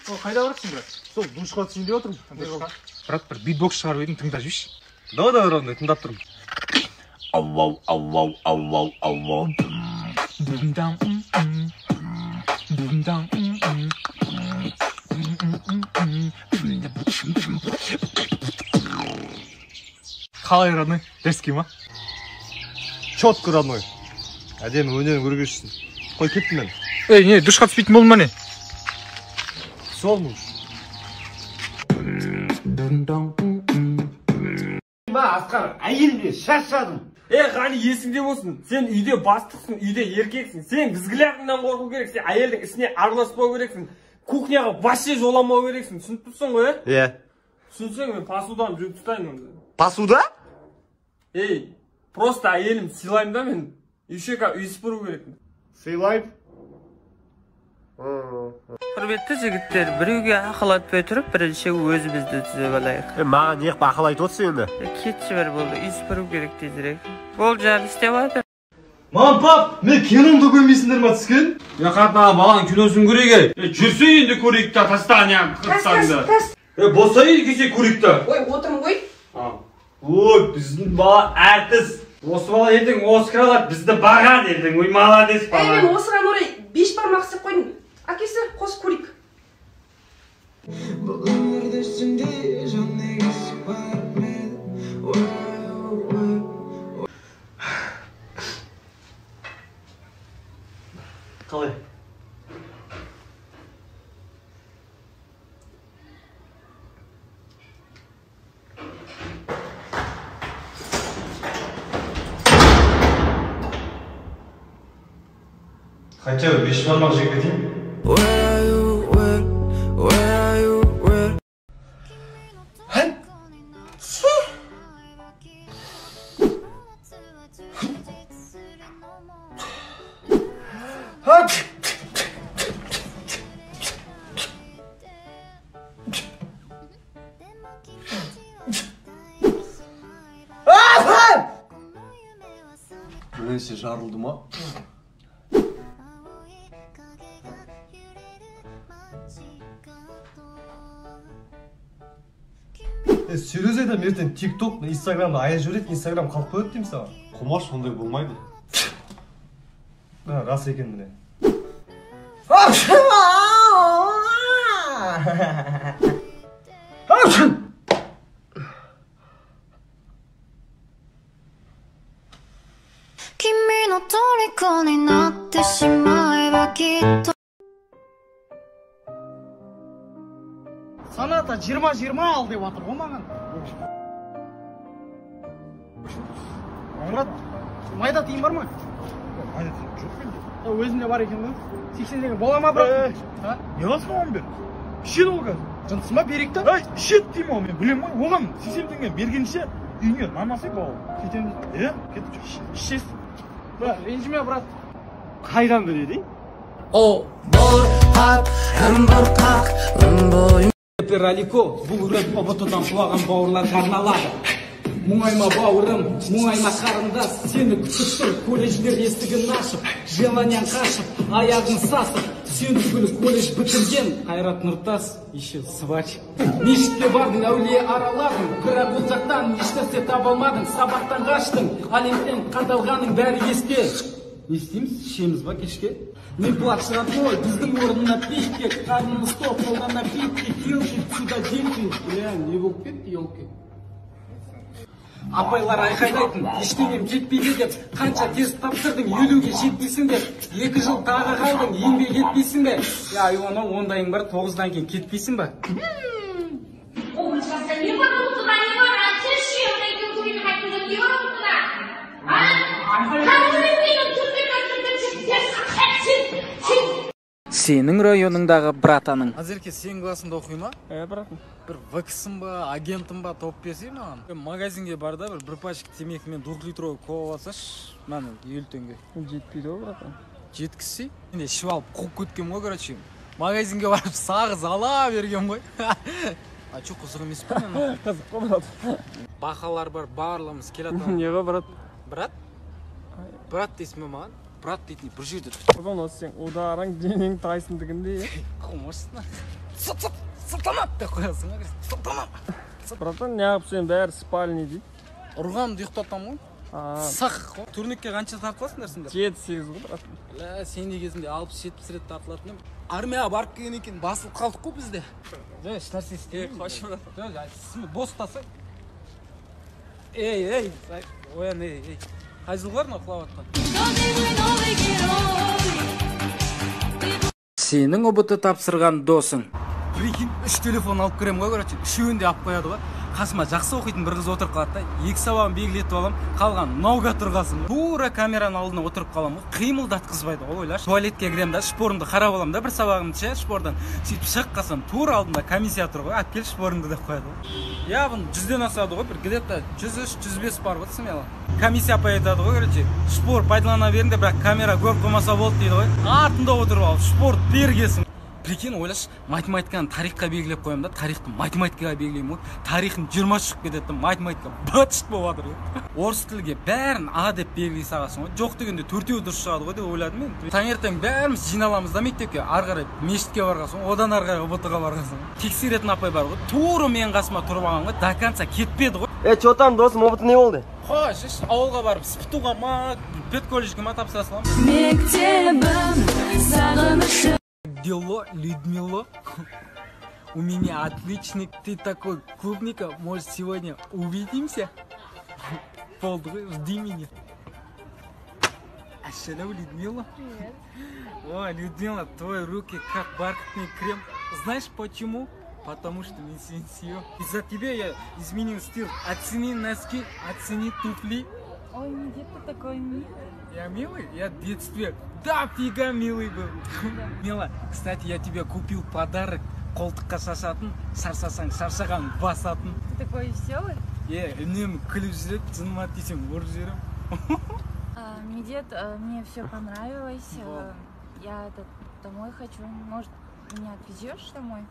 Қайда барасың, брат? Сол душқа түсейін деп отырмын. Брат, бір битбокс шығарып едім, тыңдап жүрші. Да, ондай тыңдап тұрмын. Ау. Қалай родной? Дерзкий ма? Четко родной. Әдемі өнерін көргешсің. Қой кеттім мен. Ей, не, душқа түспейтін болдың ба не? Сол мұш. Асқар, әйелге шаршадым. Қане есіңде болсын. Сен үйде бастықсың, үйде еркексің. Сен візгілеріңнен қорқу керексің. Әйелдің ісіне араласпау керексің. Кухняға вообще жоламау керексің. Түсініп тұрсың ғой? Иә. Түсінсең, мен посудан жүріп тұтайын онда. Посуда? Ей, просто әйелім сыйлайым да мен. Еще үй сыпыру керекпін. Сыйлайым. Құрметті жігіттер, біреуге ақыл айтпай тұрып, бірінші өзімізді түзеп алайық. Маған неғып ақыл айтып отырсың енді? Кетші бір болды, үй сыпыру керек тезірек. Бол жағы істеп алды. Мам, пап, мен киномды көрмейсіңдер ма түскен? Қатына баланың киносын көрейік. Жүрсе енді көрейік та, тастағын қыртсаңды. Болса ел кесе көрейік та. Ой, отырмын ғой. Ой, біздің бала әртіс. Осы бала ертең Оскар алады, бізді бағады ертең. Ой, молодец бала. Мен осыған орай 5 бармақ істеп қойдым. Әкесі, қос көрейік. Қалай? Хотя бы 5 бармақ жеп кетейін. Несі жарылды ма? Серьез айтам, ертең TikTok, Instagram'da аяз жібереді, Instagram қалып қояды деймін саған. Құмаш, ондай болмайды. Рас екен міне. Саната 20-20 ал деп атыр ғой маған. Мұрат, майда тиын бар ма? Майда тиын жоқ менде. Өзінде бар екен ғой. 80 деген бола ма бірақ? Не қылсын оған бер? Ішеді ол қазір. Жынтысыма берейік та? Ішеді деймін ол, мен білем ғой. Оған 80 теңге бергенше үйіңе намасай бауы. Кетеміз. Кетіп жүр. Ішесіз. Ренжіме, брат. Қайдан біледі? О, бұрқақ, бұрқақ, бойым. Ралико, бұл рэп ұбытыдан құлаған бауырларға арналады. Мұңайма бауырым, мұңайма қарындас, сені күтіп тұр, колледждер есігін ашып, желаниян қашып, аяғын сасып, сен түгілі колледж бітірген, Қайрат Нұртас, еще свач. Мешітке бардың, әулие араладың, бірақ бұл жақтан ешнәрсе таба алмадың, сабақтан қаштың, әлемден қадалғаның бәрі есте. Не істейміз, ішеміз ба кешке? Мен плакс родной, біздің орнына пейке, қарнымыз тоқ, қолдана пейке, келки, сюда деньги. Бля, не болып кетті, елки. Апайлар айқайлайтын, ештеңем жетпейді деп, қанша тест тапсырдың, 50-ге жетпейсің деп, 2 жыл тағы қалдың, еңбек етпейсің бе? Я, оны ондайың бар, 9-дан кейін кетпейсің ба? Умничка, не пора туда, не пора, чешем, найдем время, хотим, не пора туда. Сенің районыңдағы братаның. Азерке сен классында оқи ма? Братым. Бір ваксың ба, агентің ба топ берсей маған? Магазинге бар да, бір пачка темекімен 2 литровый кола алсаш, мана 50 теңге. Жетпейді ғой, братан. Жеткізсей? Мен ішіп алып қуып кеткем ғой, короче. Магазинге барып сағыз ала бергем ғой. А чё, қызық емес пе мен? Қызық қой, брат. Бақалар бар, барлығымыз келатыр. Не ғой, брат? Брат? Брат дейсің бе маған? брат дейтін бір жерде. Одан осы сен ударың денең Тайсон дегенде. Қомашсың. Сылтанап деп қоясың ғой. Сылтанап. Братан, неғып сен бәрі спальный дейді. Ұрғанымды ұйықтатамын ғой. Сақ. Турникке қанша тартыласыңдар сендер? 7-8 ғой братан. Сенде кезінде 60-70 рет тартылатын. Армияға барып келген екен, басылып қалдық қой бізде. Еш нәрсе істеймін. Қош братан. Бостасай. Ей, оян, ей. Қай жылғар мына құлап атқан? Сенің ұбыты тапсырған досың. Прикинь, 3 телефон алып керем ғой, короче, 3-еуін де алып қояды ғой. Қасыма жақсы оқитын бір қыз отырып қалады да, 2 сабағын белгілетіп алам, қалған науға тұрғасын. Тура камераның алдына отырып қалам ғой, қимылдатқызбайды ғой, ойлашы. Туалетке кірем да, шпорымды қарап алам да, бір сабағымды ше, шпордан. Сөйтіп шығып қалсам, тура алдында комиссия тұр ғой, әпкел шпорыңды деп қояды ғой. Я бұны 100-ден асады ғой, бір где-то 103-105 бар ғой, смело. Комиссия апай айтады ғой, короче, шпор пайдалана беріңдер, бірақ камера көріп қоймаса болды дейді ғой. Артында отырып алып, шпор бергесін. Прикинь, ойлаш, математиканы тарихқа белгілеп қоям да, тарихты математикаға белгілеймін ғой. Тарихын 20 шығып кетеді, математика бытшыт болып жатыр. Орыс тілге бәрін А деп белгілей сағасың ғой. Жоқ дегенде 4-еу дұрыс шығады ғой деп ойладым мен. Таңертең бәріміз жиналамыз да мектепке, ары қарай мешітке барғансың, одан ары қарай ұбт-ға барғансың. Тексеретін апай бар ғой. Тура менің қасыма тұрып алған ғой, до конца кетпеді ғой. Че там, досым, ұбыты не болды? Хош, ауылға барып, спитуға ма, педколледжге ма тапсыра салам. Мектебім сағынышы. Дело, Людмила, у меня отличник, ты такой клубника, может сегодня увидимся? Полдгой, жди меня. Ассалям, Людмила. Привет. О, Людмила, твои руки как бархатный крем. Знаешь почему? Потому что не сенсио. Из-за тебя я изменил стиль. Оцени носки, оцени туфли. Ой, где ты такой милый? Я милый? Я в детстве дофига милый был. Мила, кстати, я тебе купил подарок. Қолтыққа шашатын, шаршасаң шаршаған басатын. Ты такой веселый? Үнемі күліп жүреді, жыныма тисең ұрып жіберем. Медет, мне все понравилось. Я домой хочу. Может, меня отвезешь домой?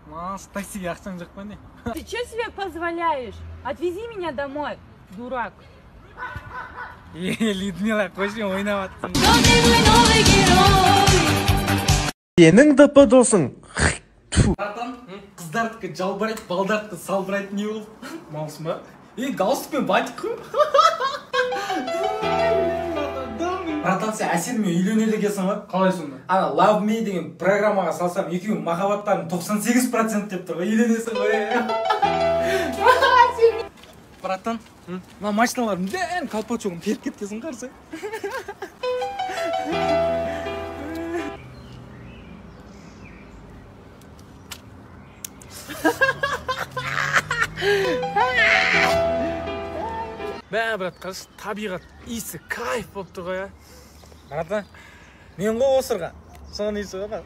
Мас, таксиге ақшаң жоқ па не? Ты что себе позволяешь? Отвези меня домой, дурак. Людмила, қойшы ойнап атсың. Сенің дп досың. Братан, қыздардікі жалбырайды, балдардікі салбырайды не болды? Маусым ба? Галстукпен батик қой. Братан, сен әсермен үйленеді екенсің ғой? Қалай сонда? Ана Love Me деген программаға салсам, екеуің махаббаттарын 98% деп тұр ғой, үйленесің ғой. Братан, мына машиналардың бәрін колпачогын періп кеткесін қарсы. Бә, брат, қарсы табиғат иісі кайф болып тұр ғой. Братан, мен ғой осырға. Соның иісі ғой.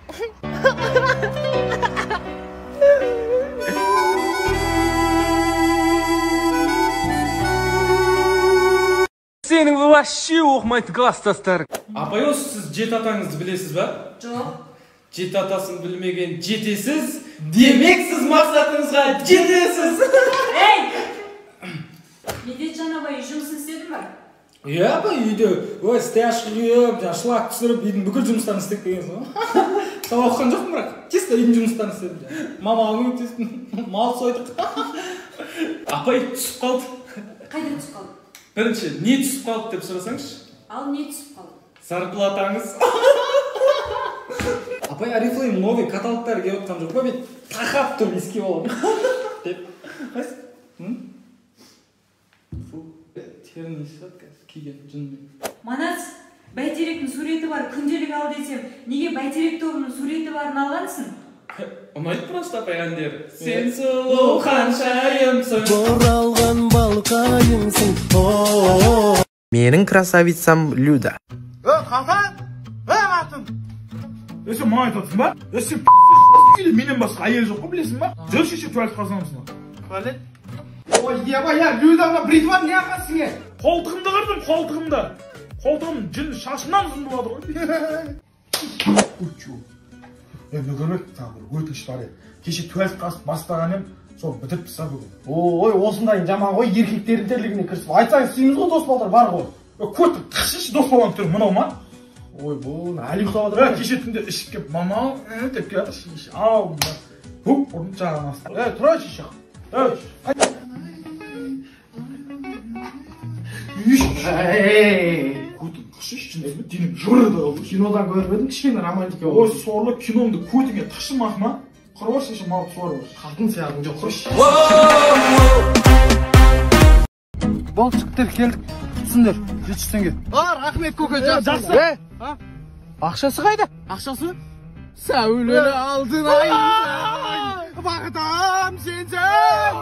Сенің вообще оқымайтын класстастар. Апай, сіз жеті атаңызды білесіз ба? Жоқ. Жеті атасын білмеген жетесіз, демек сіз мақсатыңызға жетесіз. Ей! Медет жаңабай жұмысын істеді ма? Иә, апай, үйде стяж құйып, шлак түсіріп, үйдің бүкіл жұмыстарын істеп келгенсің ғой. Сабақ оқыған жоқпын, бірақ чисто үйдің жұмыстарын істедім. Мамаға көмектестім, мал сойдық. Апай түсіп қалды. Қайдан түсіп қалды? Бірінші, не түсіп қалды деп сұрасаңызшы? Ал не түсіп қалды? Зарплатаңыз. Апай, Арифлейм новый каталогтар келіп отқан жоқ па, мен тақап тұрып ескеп аламын. Деп. Қайсы? Терін ешат қазір киген жүнмен. Манас, бәйтеректің суреті бар, күнделік ал десем, неге бәйтерек тобының суреті барын алғансың? Ұнайды просто апай әндер. Сен сұлу ханшайымсың. Оралған балқайымсың. Менің красавицам Люда. Қасан? Қатын! Сен маған айтатсың ба? Сен p***** менен басқа әйел жоқ қой, білесің ба? Жүр шеше туалет қазанымсың ба? Туалет? Ой, ебай, Людама бритва не ақасың е? Қолтығымды қырдым, қолтығымды. Қолтығым жүн шашымнан ұзын болады ғой. Қойчу. Нөгербек тағы бір өтініш бар еді. Кеше туалет қасып бастаған ем, сол бітіріп тастап бүгін. Ой, осындайын жаман ғой, еркектердің тірлігіне кірісіп. Айтсаң, сүйіміз ғой дос балдар бар ғой. Көтіп қышыш дос болған түрі мынау ма? ойбой әлі ұйықтап жатыр. Кеше түнде ішіп келіп мама деп келді. Ау Хуп ұрын жағын асты. Тұра шешек. Көтің қышы ішінде денім жұрыды. Кинодан көріп едің кішкене романтика. Ой сорлы киномды көтіңе тықшымақ ма? Қыры бар шеше мауып суарып бар. Қатын сияғын жоқ қойшы. Болып жігіттер келдік. Түсіндер, 700 теңге. Рахмет көке, жақсы. Ақшасы қайда? Ақшасы? Сәулелі алтын айым. Бағытам сенсің.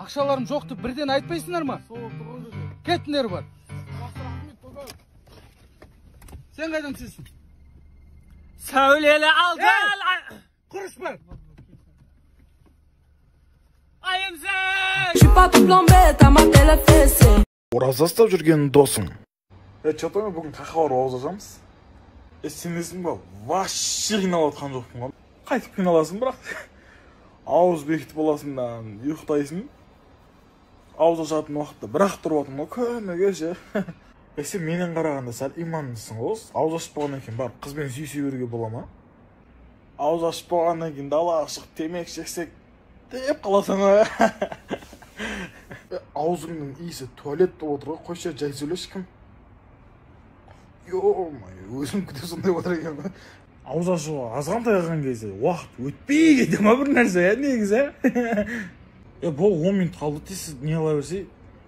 Ақшаларым жоқты бірден айтпайсыңдар ма? Кеттіңдер бар. Сен қайдан түсесің? Сәулелі алтын Құрыш бар. Ораза ұстап жүрген досың. Че-то мен бүгін қаққа барып ауыз ашамыз. Сен десің ба, вообще қиналып отқан жоқпын ғой. Қайтып қиналасың, бірақ ауыз бекітіп боласың да, ұйықтайсың. Ауыз ашатын уақытта бірақ тұрып отырмын ғой, көмеге ше. Сен менен қарағанда сәл имандысың ғой. Ауыз ашып болғаннан кейін барып қызбен сүйісе беруге бола ма? Ауыз ашып болғаннан кейін далаға шығып темекі шексек деп қаласың ғой. Аузыңның иісі туалет болып отыр ғой. Қойшы жай сөйлеш кім? Йо-май, өзім күте сондай отыр екен ғой. Ауыз ашуға азғантай қалған кезде уақыт өтпей кете ма бір нәрсе негізі? Бұл 10 минут қалды дейсіз, не ала берсе,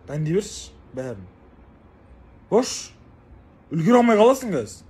дәнде берші бәрін. Бош, үлгере алмай қаласың қазір.